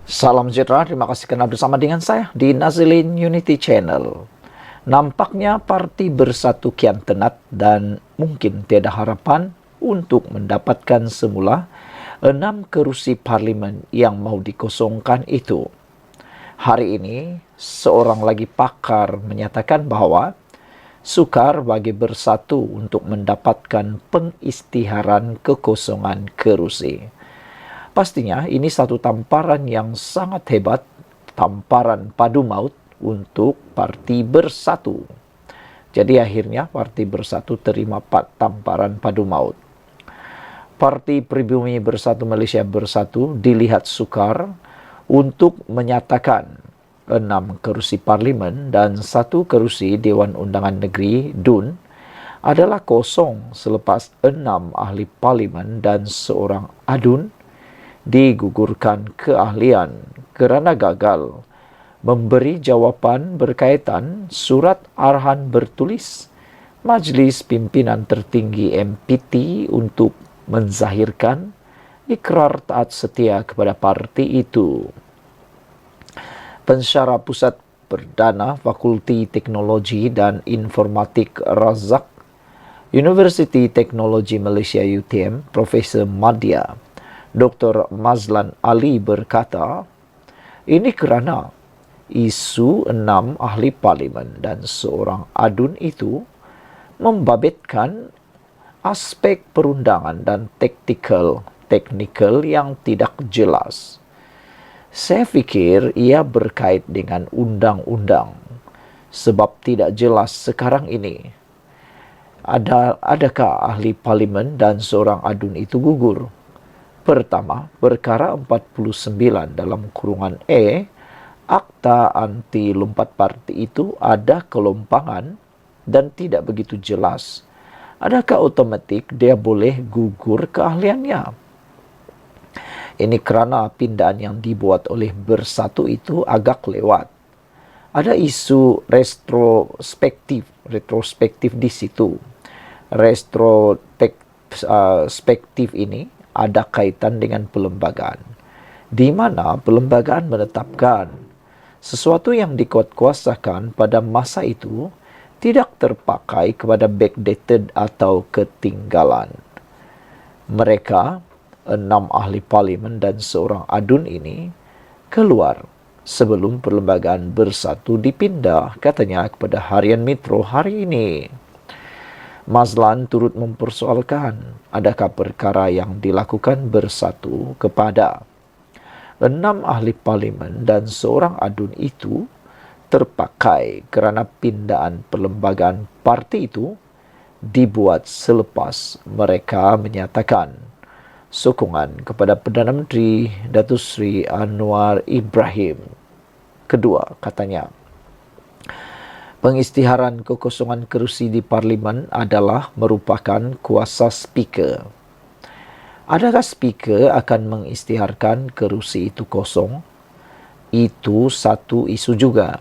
Salam sejahtera, terima kasih karena bersama dengan saya di Nazilin Unity Channel. Nampaknya parti bersatu kian tenat dan mungkin tiada harapan untuk mendapatkan semula 6 kerusi parlimen yang mau dikosongkan itu. Hari ini, seorang lagi pakar menyatakan bahwa sukar bagi bersatu untuk mendapatkan pengisytiharan kekosongan kerusi. Pastinya ini satu tamparan yang sangat hebat, tamparan padu maut untuk Parti Bersatu. Jadi akhirnya Parti Bersatu terima tamparan padu maut. Parti Pribumi Bersatu Malaysia Bersatu dilihat sukar untuk menyatakan 6 kerusi parlimen dan 1 kerusi Dewan Undangan Negeri DUN adalah kosong selepas 6 ahli parlimen dan seorang adun digugurkan keahlian kerana gagal memberi jawapan berkaitan surat arahan bertulis Majlis Pimpinan Tertinggi MPT untuk menzahirkan ikrar taat setia kepada parti itu. Pensyarah Pusat Perdana Fakulti Teknologi dan Informatik Razak Universiti Teknologi Malaysia UTM, Profesor Madya Dr. Mazlan Ali berkata, ini kerana isu 6 ahli parlimen dan seorang adun itu membabitkan aspek perundangan dan teknikal yang tidak jelas. Saya fikir ia berkait dengan undang-undang sebab tidak jelas sekarang ini. Adakah ahli parlimen dan seorang adun itu gugur? Pertama, perkara 49 dalam kurungan E, Akta Anti Lompat Parti itu ada kelompangan dan tidak begitu jelas. Adakah otomatik dia boleh gugur keahliannya? Ini kerana pindahan yang dibuat oleh Bersatu itu agak lewat. Ada isu retrospektif di situ. Retrospektif ini ada kaitan dengan perlembagaan, di mana perlembagaan menetapkan sesuatu yang dikuatkuasakan pada masa itu tidak terpakai kepada backdated atau ketinggalan. Mereka, 6 ahli parlimen dan seorang adun ini, keluar sebelum perlembagaan Bersatu dipindah, katanya, kepada Harian Metro hari ini. Mazlan turut mempersoalkan adakah perkara yang dilakukan Bersatu kepada 6 ahli parlimen dan seorang adun itu terpakai kerana pindahan perlembagaan parti itu dibuat selepas mereka menyatakan sokongan kepada Perdana Menteri Datuk Seri Anwar Ibrahim. Kedua, katanya, pengisytiharan kekosongan kerusi di parlimen adalah merupakan kuasa speaker. Adakah speaker akan mengisytiharkan kerusi itu kosong? Itu satu isu juga.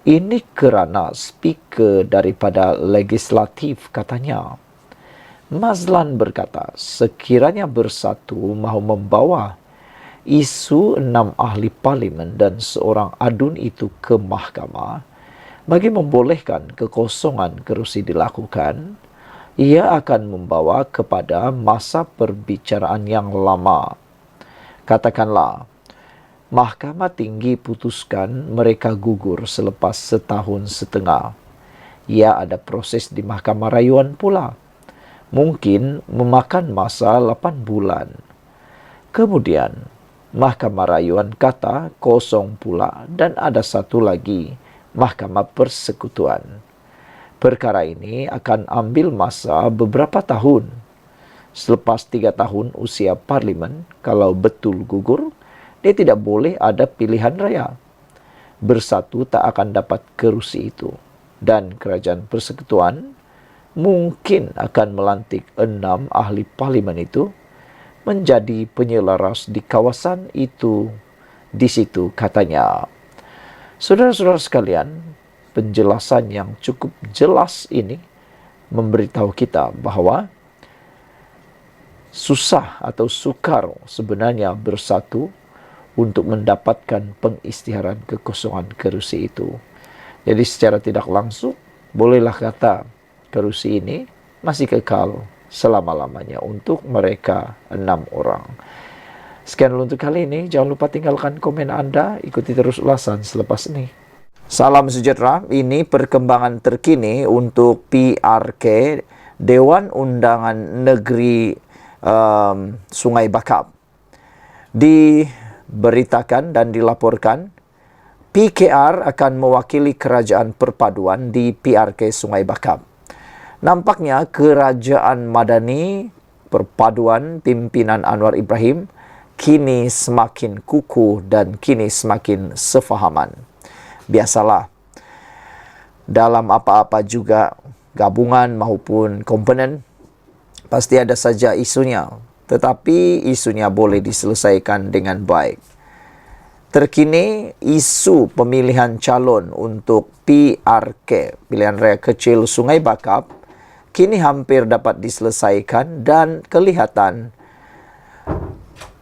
Ini kerana speaker daripada legislatif, katanya. Mazlan berkata, sekiranya Bersatu mahu membawa isu 6 ahli parlimen dan seorang adun itu ke mahkamah, bagi membolehkan kekosongan kerusi dilakukan, ia akan membawa kepada masa perbicaraan yang lama. Katakanlah, Mahkamah Tinggi putuskan mereka gugur selepas 1.5 tahun. Ia ada proses di Mahkamah Rayuan pula. Mungkin memakan masa 8 bulan. Kemudian, Mahkamah Rayuan kata kosong pula dan ada satu lagi, Mahkamah Persekutuan. Perkara ini akan ambil masa beberapa tahun. Selepas 3 tahun usia parlimen, kalau betul gugur, dia tidak boleh ada pilihan raya. Bersatu tak akan dapat kerusi itu. Dan kerajaan persekutuan mungkin akan melantik 6 ahli parlimen itu menjadi penyelaras di kawasan itu. Di situ, katanya. Saudara-saudara sekalian, penjelasan yang cukup jelas ini memberitahu kita bahawa susah atau sukar sebenarnya Bersatu untuk mendapatkan pengisytiharan kekosongan kerusi itu. Jadi secara tidak langsung, bolehlah kata kerusi ini masih kekal selama-lamanya untuk mereka 6 orang. Sekian dulu untuk kali ini. Jangan lupa tinggalkan komen Anda. Ikuti terus ulasan selepas ini. Salam sejahtera. Ini perkembangan terkini untuk PRK Dewan Undangan Negeri Sungai Bakap. Diberitakan dan dilaporkan PKR akan mewakili Kerajaan Perpaduan di PRK Sungai Bakap. Nampaknya Kerajaan Madani Perpaduan pimpinan Anwar Ibrahim kini semakin kukuh dan kini semakin sefahaman. Biasalah, dalam apa-apa juga gabungan maupun komponen, pasti ada saja isunya. Tetapi isunya boleh diselesaikan dengan baik. Terkini, isu pemilihan calon untuk PRK, Pilihan Raya Kecil Sungai Bakap, kini hampir dapat diselesaikan dan kelihatan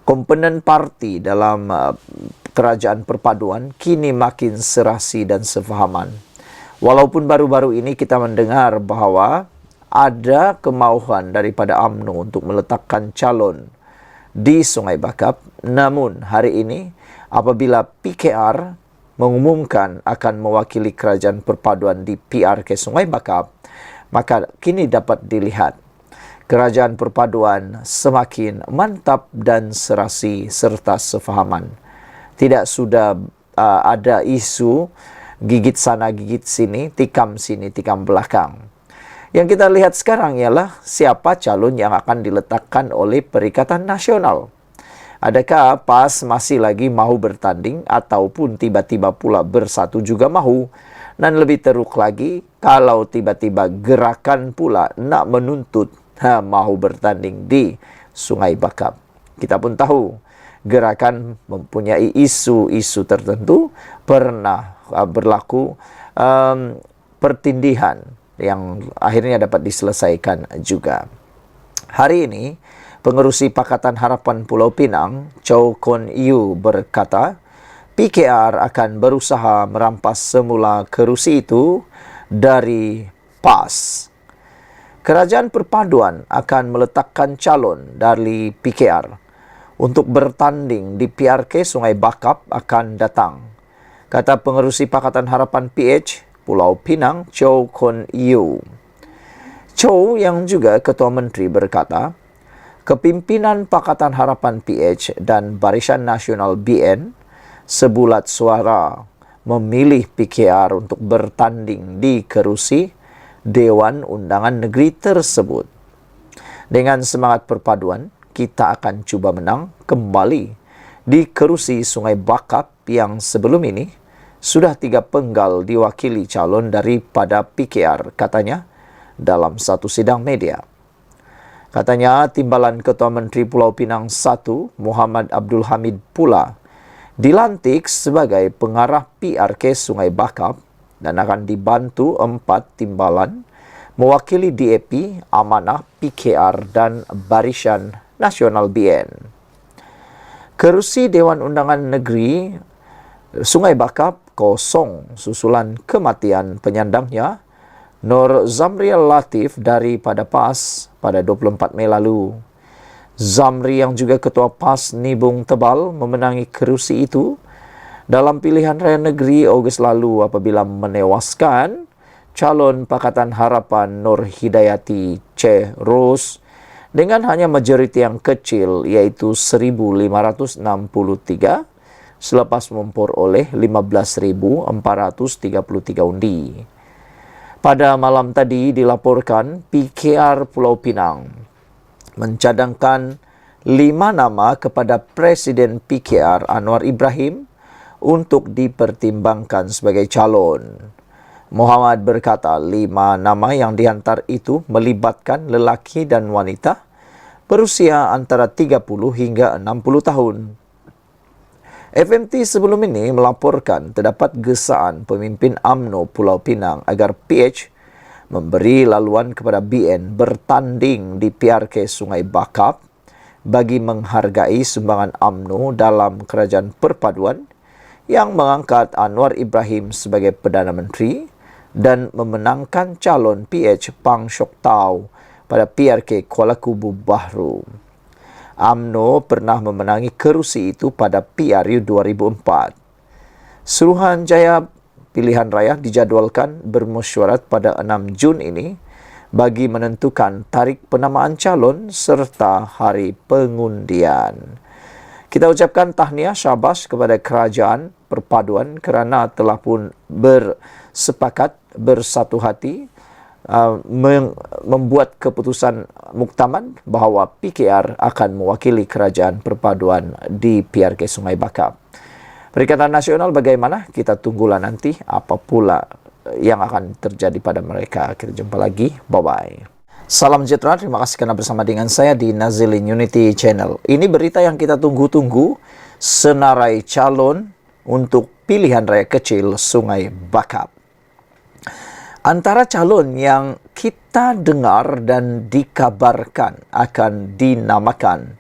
komponen parti dalam Kerajaan Perpaduan kini makin serasi dan sefahaman. Walaupun baru-baru ini kita mendengar bahawa ada kemauan daripada UMNO untuk meletakkan calon di Sungai Bakap, namun hari ini apabila PKR mengumumkan akan mewakili Kerajaan Perpaduan di PRK Sungai Bakap, maka kini dapat dilihat Kerajaan Perpaduan semakin mantap dan serasi serta sefahaman. Tidak sudah ada isu gigit sana gigit sini, tikam belakang. Yang kita lihat sekarang ialah siapa calon yang akan diletakkan oleh Perikatan Nasional. Adakah PAS masih lagi mahu bertanding ataupun tiba-tiba pula bersatu juga mahu? Dan lebih teruk lagi, kalau tiba-tiba gerakan pula nak menuntut mahu bertanding di Sungai Bakap. Kita pun tahu, gerakan mempunyai isu-isu tertentu, pernah berlaku pertindihan yang akhirnya dapat diselesaikan juga. Hari ini, Pengerusi Pakatan Harapan Pulau Pinang, Chow Kon Yu berkata, PKR akan berusaha merampas semula kerusi itu dari PAS. Kerajaan Perpaduan akan meletakkan calon dari PKR untuk bertanding di PRK Sungai Bakap akan datang, kata Pengerusi Pakatan Harapan PH Pulau Pinang, Chow Kon Yu. Chow yang juga Ketua Menteri berkata, kepimpinan Pakatan Harapan PH dan Barisan Nasional BN sebulat suara memilih PKR untuk bertanding di kerusi Dewan Undangan Negeri tersebut. Dengan semangat perpaduan, kita akan cuba menang kembali di kerusi Sungai Bakap yang sebelum ini sudah 3 penggal diwakili calon daripada PKR, katanya dalam satu sidang media. Katanya Timbalan Ketua Menteri Pulau Pinang I, Muhammad Abdul Hamid pula dilantik sebagai pengarah PRK Sungai Bakap dan akan dibantu 4 timbalan mewakili DAP, Amanah, PKR dan Barisan Nasional BN. Kerusi Dewan Undangan Negeri Sungai Bakap kosong susulan kematian penyandangnya Nur Zamriel Latif daripada PAS pada 24 Mei lalu. Zamri yang juga Ketua PAS Nibung Tebal memenangi kerusi itu dalam pilihan raya negeri Ogos lalu apabila menewaskan calon Pakatan Harapan Nur Hidayati C. Ros dengan hanya majoriti yang kecil iaitu 1.563 selepas memperoleh 15.433 undi. Pada malam tadi dilaporkan PKR Pulau Pinang mencadangkan 5 nama kepada Presiden PKR Anwar Ibrahim untuk dipertimbangkan sebagai calon. Muhammad berkata 5 nama yang dihantar itu melibatkan lelaki dan wanita berusia antara 30 hingga 60 tahun. FMT sebelum ini melaporkan terdapat gesaan pemimpin UMNO Pulau Pinang agar PH memberi laluan kepada BN bertanding di PRK Sungai Bakap bagi menghargai sumbangan UMNO dalam kerajaan perpaduan yang mengangkat Anwar Ibrahim sebagai Perdana Menteri dan memenangkan calon PH Pang Siok Tau pada PRK Kuala Kubu Bahru. UMNO pernah memenangi kerusi itu pada PRU 2004. Suruhanjaya pilihan raya dijadwalkan bermesyuarat pada 6 Jun ini bagi menentukan tarikh penamaan calon serta hari pengundian. Kita ucapkan tahniah syabas kepada kerajaan perpaduan kerana telah pun bersepakat bersatu hati membuat keputusan muktamad bahawa PKR akan mewakili kerajaan perpaduan di PRK Sungai Bakap. Perikatan Nasional bagaimana? Kita tunggulah nanti apa pula yang akan terjadi pada mereka. Kita jumpa lagi. Bye-bye. Salam sejahtera, terima kasih karena bersama dengan saya di Nazilin Unity Channel. Ini berita yang kita tunggu-tunggu, senarai calon untuk pilihan raya kecil Sungai Bakap. Antara calon yang kita dengar dan dikabarkan akan dinamakan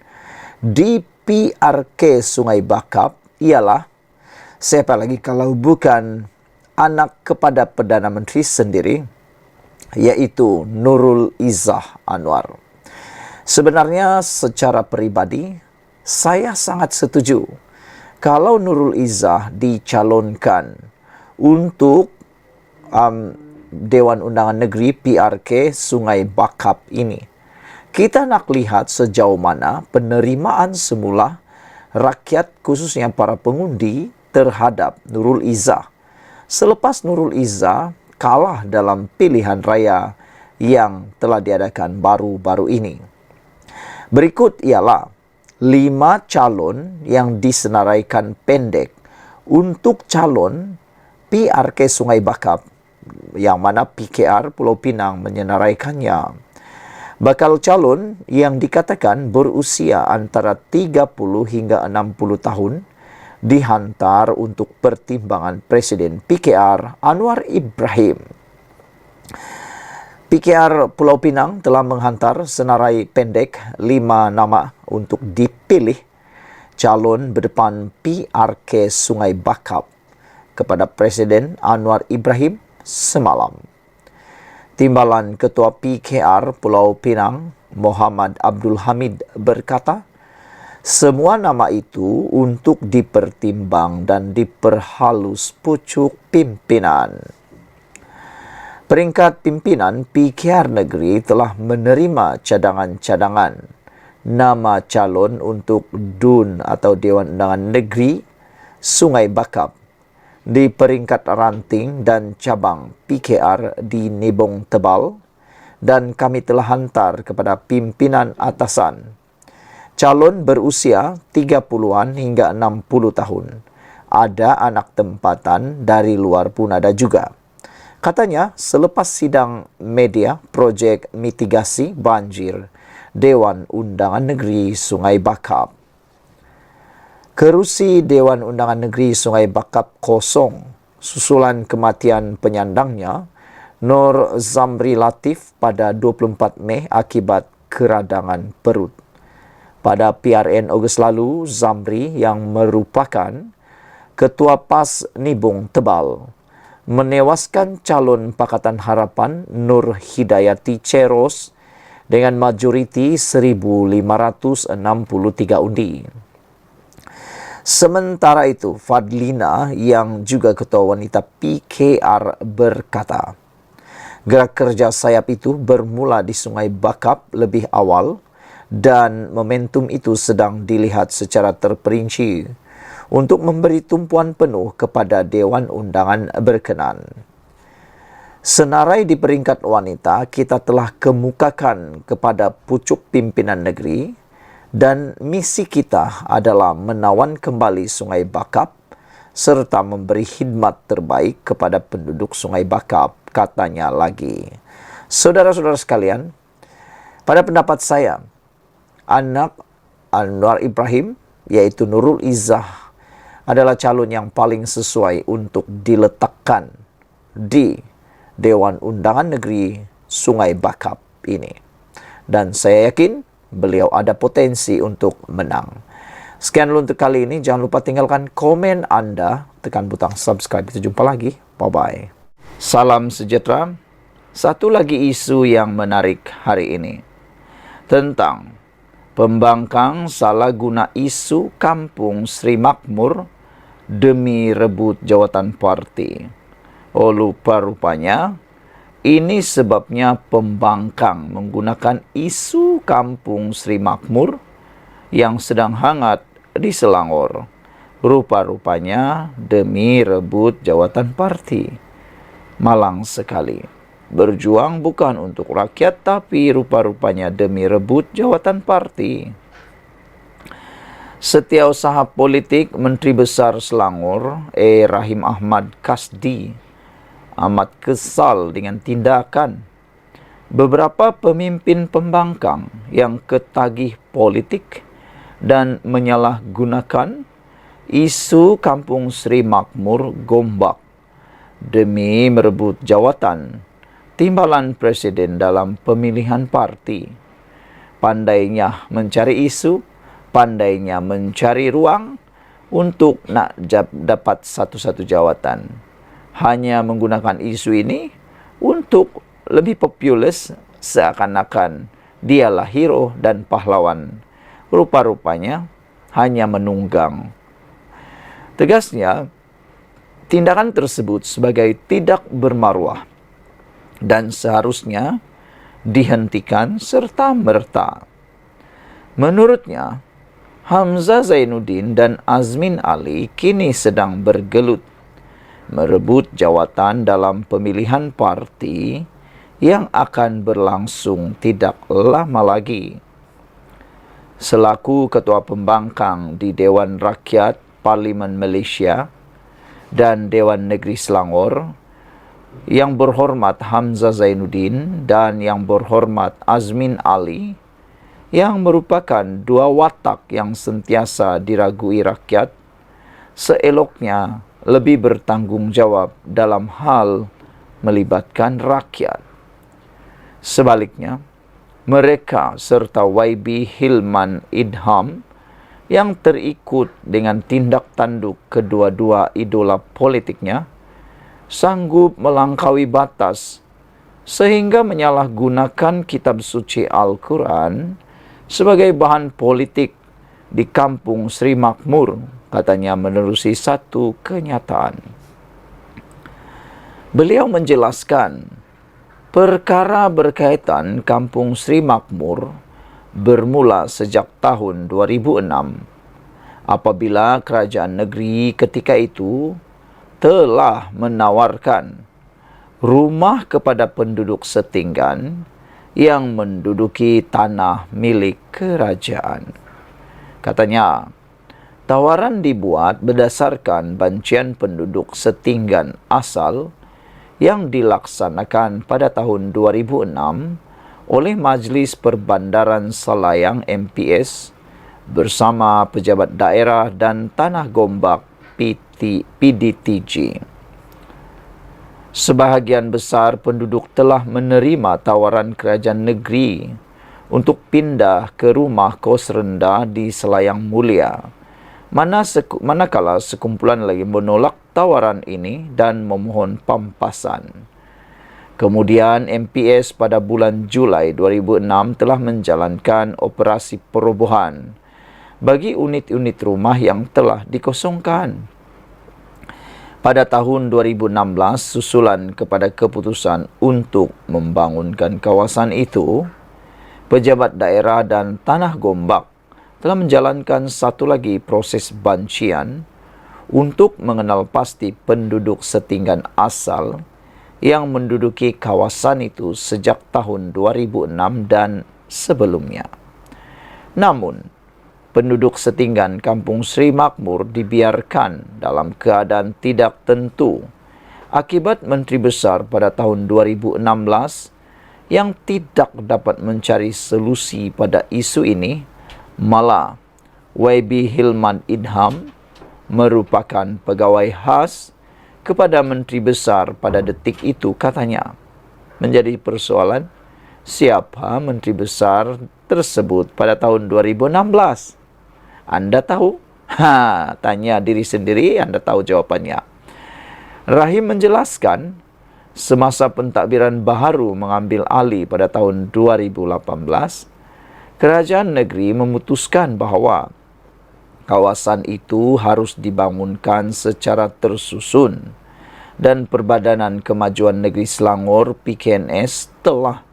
di PRK Sungai Bakap ialah, siapa lagi kalau bukan anak kepada Perdana Menteri sendiri, yaitu Nurul Izzah Anwar. Sebenarnya secara peribadi, saya sangat setuju kalau Nurul Izzah dicalonkan untuk Dewan Undangan Negeri PRK Sungai Bakap ini. Kita nak lihat sejauh mana penerimaan semula rakyat khususnya para pengundi terhadap Nurul Izzah. Selepas Nurul Izzah kalah dalam pilihan raya yang telah diadakan baru-baru ini. Berikut ialah 5 calon yang disenaraikan pendek untuk calon PRK Sungai Bakap, yang mana PKR Pulau Pinang menyenaraikannya. Bakal calon yang dikatakan berusia antara 30 hingga 60 tahun dihantar untuk pertimbangan Presiden PKR Anwar Ibrahim. PKR Pulau Pinang telah menghantar senarai pendek 5 nama untuk dipilih calon berdepan PRK Sungai Bakap kepada Presiden Anwar Ibrahim semalam. Timbalan Ketua PKR Pulau Pinang, Muhammad Abdul Hamid berkata, semua nama itu untuk dipertimbang dan diperhalus pucuk pimpinan. Peringkat pimpinan PKR negeri telah menerima cadangan-cadangan nama calon untuk DUN atau Dewan Undangan Negeri Sungai Bakap di peringkat ranting dan cabang PKR di Nibong Tebal, dan kami telah hantar kepada pimpinan atasan. Calon berusia 30-an hingga 60 tahun. Ada anak tempatan dari luar pun ada juga. Katanya selepas sidang media projek mitigasi banjir Dewan Undangan Negeri Sungai Bakap. Kerusi Dewan Undangan Negeri Sungai Bakap kosong susulan kematian penyandangnya Nur Zamri Latif pada 24 Mei akibat keradangan perut. Pada PRN Ogos lalu, Zamri yang merupakan Ketua PAS Nibong Tebal menewaskan calon Pakatan Harapan Nur Hidayati Ceros dengan majoriti 1,563 undi. Sementara itu, Fadlina yang juga Ketua Wanita PKR berkata, gerak kerja sayap itu bermula di Sungai Bakap lebih awal dan momentum itu sedang dilihat secara terperinci untuk memberi tumpuan penuh kepada Dewan Undangan berkenan. Senarai di peringkat wanita, kita telah kemukakan kepada pucuk pimpinan negeri dan misi kita adalah menawan kembali Sungai Bakap serta memberi khidmat terbaik kepada penduduk Sungai Bakap, katanya lagi. Saudara-saudara sekalian, pada pendapat saya, anak Anwar Ibrahim, yaitu Nurul Izzah, adalah calon yang paling sesuai untuk diletakkan di Dewan Undangan Negeri Sungai Bakap ini. Dan saya yakin beliau ada potensi untuk menang. Sekian dulu untuk kali ini. Jangan lupa tinggalkan komen Anda, tekan butang subscribe. Kita jumpa lagi. Bye-bye. Salam sejahtera. Satu lagi isu yang menarik hari ini tentang pembangkang salah guna isu kampung Sri Makmur demi rebut jawatan parti. Oh, rupanya ini sebabnya pembangkang menggunakan isu kampung Sri Makmur yang sedang hangat di Selangor. Rupa-rupanya demi rebut jawatan parti. Malang sekali. Berjuang bukan untuk rakyat, tapi rupa-rupanya demi rebut jawatan parti. Setiausaha politik Menteri Besar Selangor, Rahim Ahmad Kasdi, amat kesal dengan tindakan beberapa pemimpin pembangkang yang ketagih politik dan menyalahgunakan isu kampung Sri Makmur Gombak demi merebut jawatan timbalan presiden dalam pemilihan parti. Pandainya mencari isu, pandainya mencari ruang untuk nak dapat satu-satu jawatan. Hanya menggunakan isu ini untuk lebih populis, seakan-akan dialah hero dan pahlawan. Rupa-rupanya hanya menunggang. Tegasnya, tindakan tersebut sebagai tidak bermaruah dan seharusnya dihentikan serta-merta. Menurutnya, Hamzah Zainuddin dan Azmin Ali kini sedang bergelut merebut jawatan dalam pemilihan parti yang akan berlangsung tidak lama lagi. Selaku Ketua Pembangkang di Dewan Rakyat Parlimen Malaysia dan Dewan Negeri Selangor, Yang Berhormat Hamzah Zainuddin dan Yang Berhormat Azmin Ali, yang merupakan dua watak yang sentiasa diragui rakyat, seeloknya lebih bertanggungjawab dalam hal melibatkan rakyat. Sebaliknya, mereka serta YB Hilman Idham yang terikut dengan tindak tanduk kedua-dua idola politiknya sanggup melangkaui batas sehingga menyalahgunakan kitab suci Al-Quran sebagai bahan politik di kampung Sri Makmur, katanya menerusi satu kenyataan. Beliau menjelaskan, perkara berkaitan kampung Sri Makmur bermula sejak tahun 2006 apabila kerajaan negeri ketika itu telah menawarkan rumah kepada penduduk setinggan yang menduduki tanah milik kerajaan. Katanya, tawaran dibuat berdasarkan bancian penduduk setinggan asal yang dilaksanakan pada tahun 2006 oleh Majlis Perbandaran Selayang MPS bersama pejabat daerah dan Tanah Gombak PDTG. Sebahagian besar penduduk telah menerima tawaran kerajaan negeri untuk pindah ke rumah kos rendah di Selayang Mulia, manakala sekumpulan lagi menolak tawaran ini dan memohon pampasan. Kemudian MPS pada bulan Julai 2006 telah menjalankan operasi perobohan bagi unit-unit rumah yang telah dikosongkan. Pada tahun 2016, susulan kepada keputusan untuk membangunkan kawasan itu, pejabat daerah dan Tanah Gombak telah menjalankan satu lagi proses bancian untuk mengenal pasti penduduk setinggan asal yang menduduki kawasan itu sejak tahun 2006 dan sebelumnya. Namun, penduduk setinggan kampung Sri Makmur dibiarkan dalam keadaan tidak tentu akibat Menteri Besar pada tahun 2016 yang tidak dapat mencari solusi pada isu ini. Malah, YB Hilman Idham merupakan pegawai khas kepada Menteri Besar pada detik itu, katanya. Menjadi persoalan, siapa Menteri Besar tersebut pada tahun 2016? Anda tahu? Tanya diri sendiri, Anda tahu jawabannya. Rahim menjelaskan, semasa pentadbiran baharu mengambil alih pada tahun 2018, kerajaan negeri memutuskan bahawa kawasan itu harus dibangunkan secara tersusun dan Perbadanan Kemajuan Negeri Selangor (PKNS) telah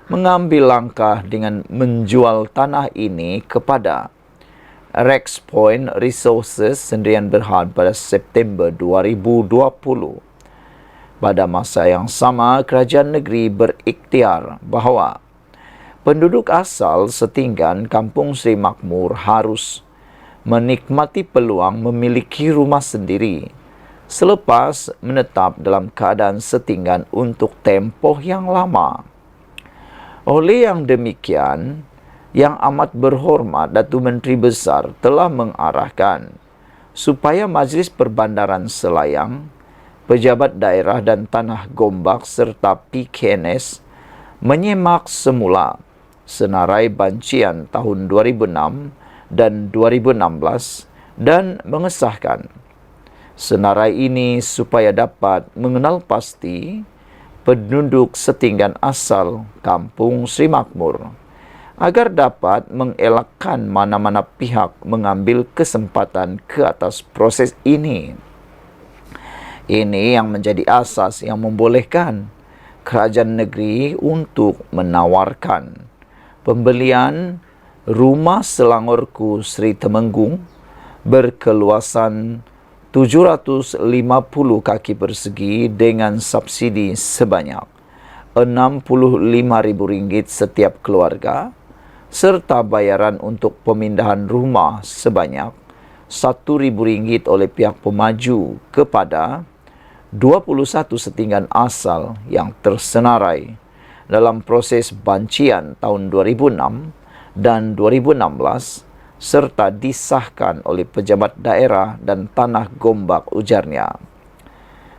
mengambil langkah dengan menjual tanah ini kepada Rex Point Resources Sdn Bhd pada September 2020. Pada masa yang sama, kerajaan negeri berikhtiar bahawa penduduk asal setinggan Kampung Sri Makmur harus menikmati peluang memiliki rumah sendiri selepas menetap dalam keadaan setinggan untuk tempoh yang lama. Oleh yang demikian, Yang Amat Berhormat Datuk Menteri Besar telah mengarahkan supaya Majlis Perbandaran Selayang, Pejabat Daerah dan Tanah Gombak serta PKNS menyemak semula senarai bancian tahun 2006 dan 2016 dan mengesahkan senarai ini supaya dapat mengenal pasti penduduk setinggan asal Kampung Sri Makmur agar dapat mengelakkan mana-mana pihak mengambil kesempatan ke atas proses ini. Ini yang menjadi asas yang membolehkan kerajaan negeri untuk menawarkan pembelian rumah Selangorku Sri Temenggung berkeluasan 750 kaki persegi dengan subsidi sebanyak RM65,000 setiap keluarga serta bayaran untuk pemindahan rumah sebanyak RM1,000 oleh pihak pemaju kepada 21 setinggan asal yang tersenarai dalam proses bancian tahun 2006 dan 2016 serta disahkan oleh Pejabat Daerah dan Tanah Gombak, ujarnya.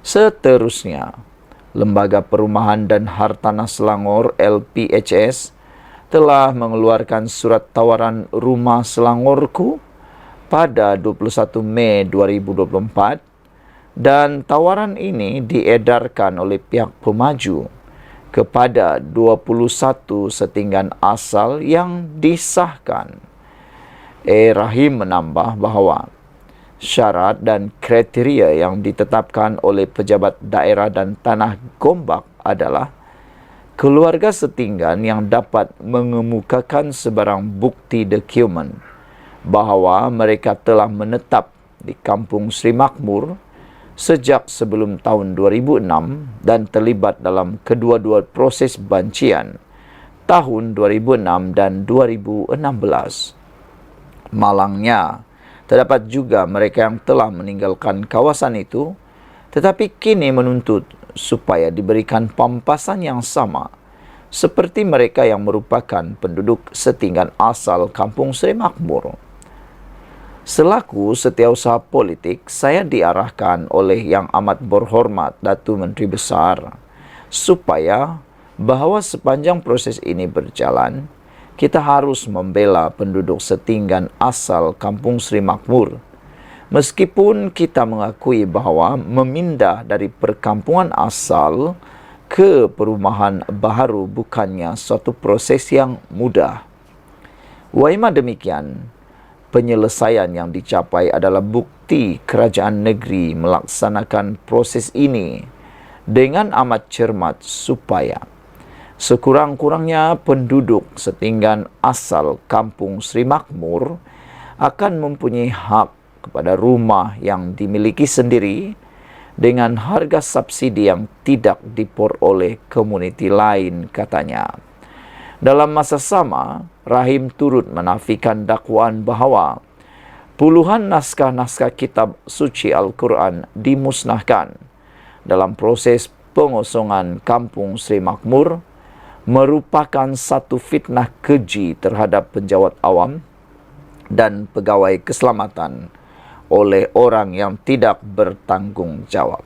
Seterusnya, Lembaga Perumahan dan Hartanah Selangor LPHS telah mengeluarkan surat tawaran rumah Selangorku pada 21 Mei 2024 dan tawaran ini diedarkan oleh pihak pemaju kepada 21 setinggan asal yang disahkan. Rahim menambah bahawa syarat dan kriteria yang ditetapkan oleh Pejabat Daerah dan Tanah Gombak adalah keluarga setinggan yang dapat mengemukakan sebarang bukti dokumen bahawa mereka telah menetap di Kampung Sri Makmur sejak sebelum tahun 2006 dan terlibat dalam kedua-dua proses bancian tahun 2006 dan 2016. Malangnya, terdapat juga mereka yang telah meninggalkan kawasan itu tetapi kini menuntut supaya diberikan pampasan yang sama seperti mereka yang merupakan penduduk setinggan asal Kampung Sri Makmur. Selaku setiausaha politik, saya diarahkan oleh Yang Amat Berhormat Datuk Menteri Besar supaya bahawa sepanjang proses ini berjalan, kita harus membela penduduk setinggan asal Kampung Sri Makmur. Meskipun kita mengakui bahawa memindah dari perkampungan asal ke perumahan baharu bukannya suatu proses yang mudah. Waima demikian, penyelesaian yang dicapai adalah bukti kerajaan negeri melaksanakan proses ini dengan amat cermat supaya sekurang-kurangnya penduduk setinggan asal Kampung Sri Makmur akan mempunyai hak kepada rumah yang dimiliki sendiri dengan harga subsidi yang tidak diperoleh komuniti lain, katanya. Dalam masa sama, Rahim turut menafikan dakwaan bahawa puluhan naskah-naskah kitab suci Al-Quran dimusnahkan dalam proses pengosongan Kampung Sri Makmur merupakan satu fitnah keji terhadap penjawat awam dan pegawai keselamatan oleh orang yang tidak bertanggungjawab.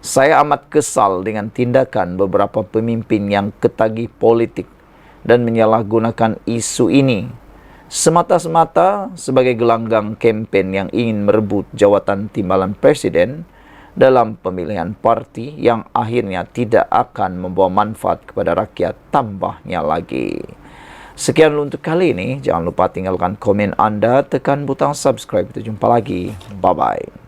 Saya amat kesal dengan tindakan beberapa pemimpin yang ketagih politik dan menyalahgunakan isu ini semata-mata sebagai gelanggang kempen yang ingin merebut jawatan timbalan presiden dalam pemilihan parti yang akhirnya tidak akan membawa manfaat kepada rakyat tambahnya lagi. Sekian untuk kali ini. Jangan lupa tinggalkan komen Anda, tekan butang subscribe. Kita jumpa lagi. Bye-bye.